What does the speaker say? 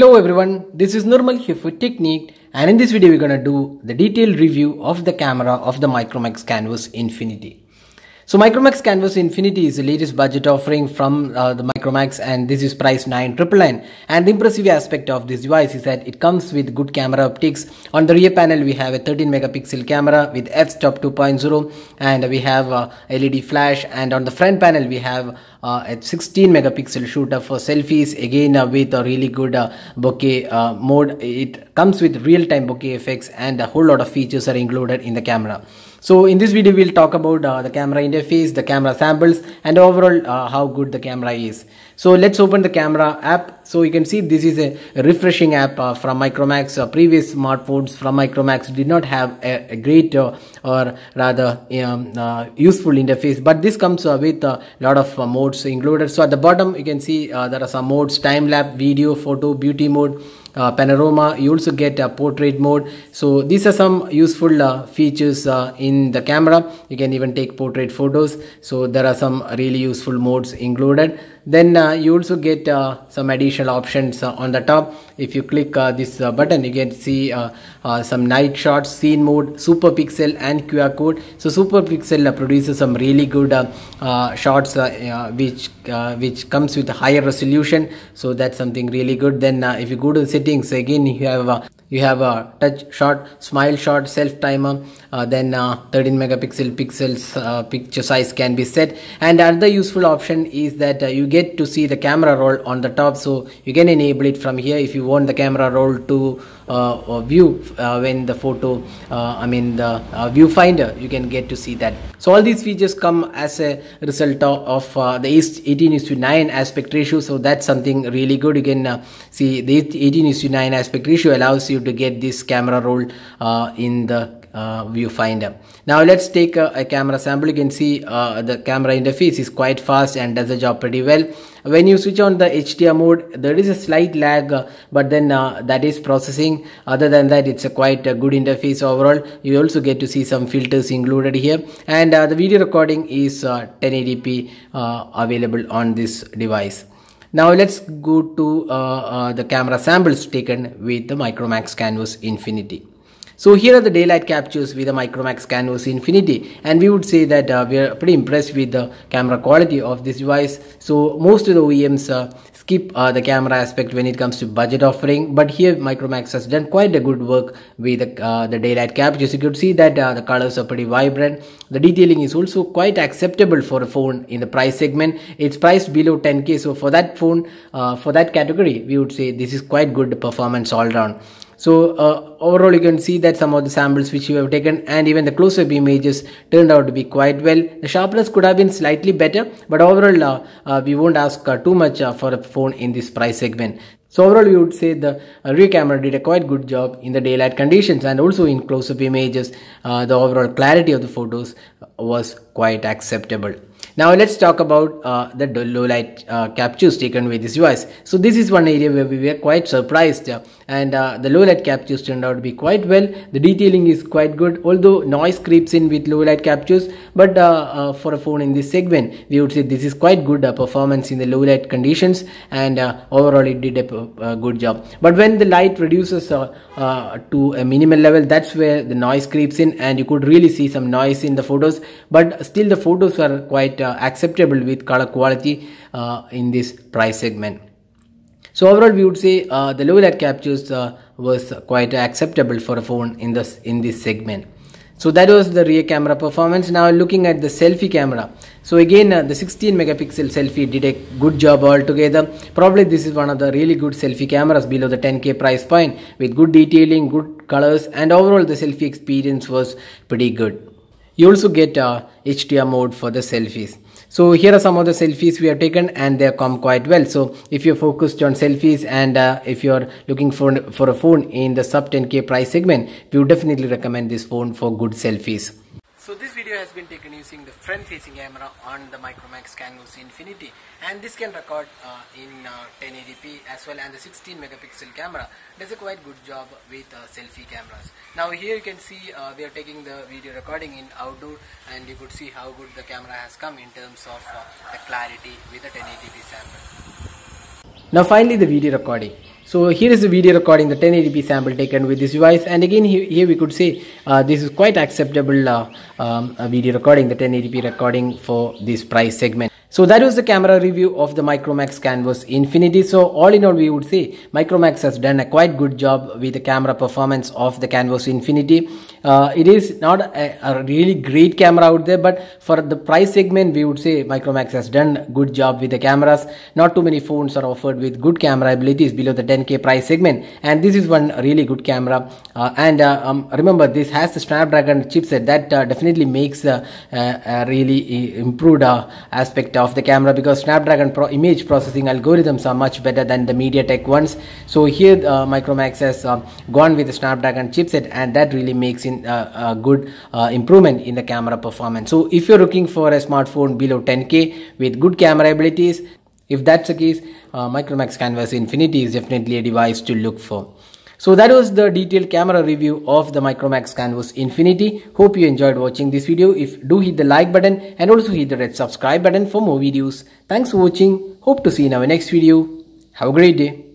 Hello everyone, this is Nirmal here for Technique, and in this video we're gonna do the detailed review of the camera of the Micromax Canvas Infinity. So Micromax Canvas Infinity is the latest budget offering from the Micromax, and this is priced 999. And the impressive aspect of this device is that it comes with good camera optics. On the rear panel we have a 13 megapixel camera with f-stop 2.0, and we have LED flash, and on the front panel we have a 16 megapixel shooter for selfies, again with a really good bokeh mode. It comes with real-time bokeh effects, and a whole lot of features are included in the camera. So in this video we'll talk about the camera interface, the camera samples, and overall how good the camera is. So let's open the camera app. So you can see this is a refreshing app from Micromax. Previous smartphones from Micromax did not have a great or rather useful interface, but this comes with a lot of modes included. So at the bottom you can see there are some modes: time lapse, video, photo, beauty mode, panorama. You also get a portrait mode. So these are some useful features in the camera. You can even take portrait photos. So there are some really useful modes included. Then you also get some additional options on the top. If you click this button, you can see some night shots, scene mode, super pixel, and QR code. So super pixel produces some really good shots which comes with a higher resolution. So that's something really good. Then if you go to the settings, again you have a touch shot, smile shot, self timer, then 13 megapixel pixels picture size can be set. And another useful option is that you get to see the camera roll on the top, so you can enable it from here if you want the camera roll to view when the photo the viewfinder, you can get to see that. So all these features come as a result of the 18:9 aspect ratio. So that's something really good. You can see the 18:9 aspect ratio allows you to get this camera roll in the viewfinder. Now let's take a camera sample. You can see the camera interface is quite fast and does the job pretty well. When you switch on the HDR mode, there is a slight lag, but then that is processing. Other than that, it's a quite good interface overall. You also get to see some filters included here, and the video recording is 1080p available on this device. Now let's go to the camera samples taken with the Micromax Canvas Infinity. So here are the daylight captures with the Micromax Canvas Infinity, and we would say that we are pretty impressed with the camera quality of this device. So most of the OEMs skip the camera aspect when it comes to budget offering, but here Micromax has done quite a good work with the daylight captures. You could see that the colors are pretty vibrant. The detailing is also quite acceptable for a phone in the price segment. It's priced below 10K, so for that phone, for that category, we would say this is quite good performance all round. So overall you can see that some of the samples which you have taken and even the close-up images turned out to be quite well. The sharpness could have been slightly better, but overall we won't ask too much for a phone in this price segment. So overall we would say the rear camera did a quite good job in the daylight conditions, and also in close-up images the overall clarity of the photos was quite acceptable. Now let's talk about the low light captures taken with this device. So this is one area where we were quite surprised, and the low light captures turned out to be quite well. The detailing is quite good, although noise creeps in with low light captures, but for a phone in this segment, we would say this is quite good performance in the low light conditions, and overall it did a good job. But when the light reduces to a minimal level, that's where the noise creeps in, and you could really see some noise in the photos, but still the photos were quite acceptable with color quality in this price segment. So overall we would say the low light captures was quite acceptable for a phone in this segment. So that was the rear camera performance. Now looking at the selfie camera. So again the 16 megapixel selfie did a good job altogether. Probably this is one of the really good selfie cameras below the 10K price point, with good detailing, good colors, and overall the selfie experience was pretty good. You also get HDR mode for the selfies. So here are some of the selfies we have taken, and they come quite well. So if you're focused on selfies, and if you're looking for a phone in the sub 10K price segment, we would definitely recommend this phone for good selfies. So this video has been taken using the front-facing camera on the Micromax Canvas Infinity, and this can record in 1080p as well, and the 16 megapixel camera does a quite good job with selfie cameras. Now here you can see we are taking the video recording in outdoor, and you could see how good the camera has come in terms of the clarity with the 1080p sample. Now finally the video recording. So here is the video recording, the 1080p sample taken with this device, and again here we could say this is quite acceptable video recording, the 1080p recording for this price segment. So that was the camera review of the Micromax Canvas Infinity. So all in all, we would say Micromax has done a quite good job with the camera performance of the Canvas Infinity. It is not a really great camera out there, but for the price segment, we would say Micromax has done a good job with the cameras. Not too many phones are offered with good camera abilities below the 10K price segment, and this is one really good camera. Remember, this has the Snapdragon chipset that definitely makes a really improved aspect of the camera, because Snapdragon image processing algorithms are much better than the MediaTek ones. So here Micromax has gone with the Snapdragon chipset, and that really makes a good improvement in the camera performance. So if you're looking for a smartphone below 10K with good camera abilities, if that's the case, Micromax Canvas Infinity is definitely a device to look for. So that was the detailed camera review of the Micromax Canvas Infinity. Hope you enjoyed watching this video. If do hit the like button and also hit the red subscribe button for more videos. Thanks for watching. Hope to see you in our next video. Have a great day.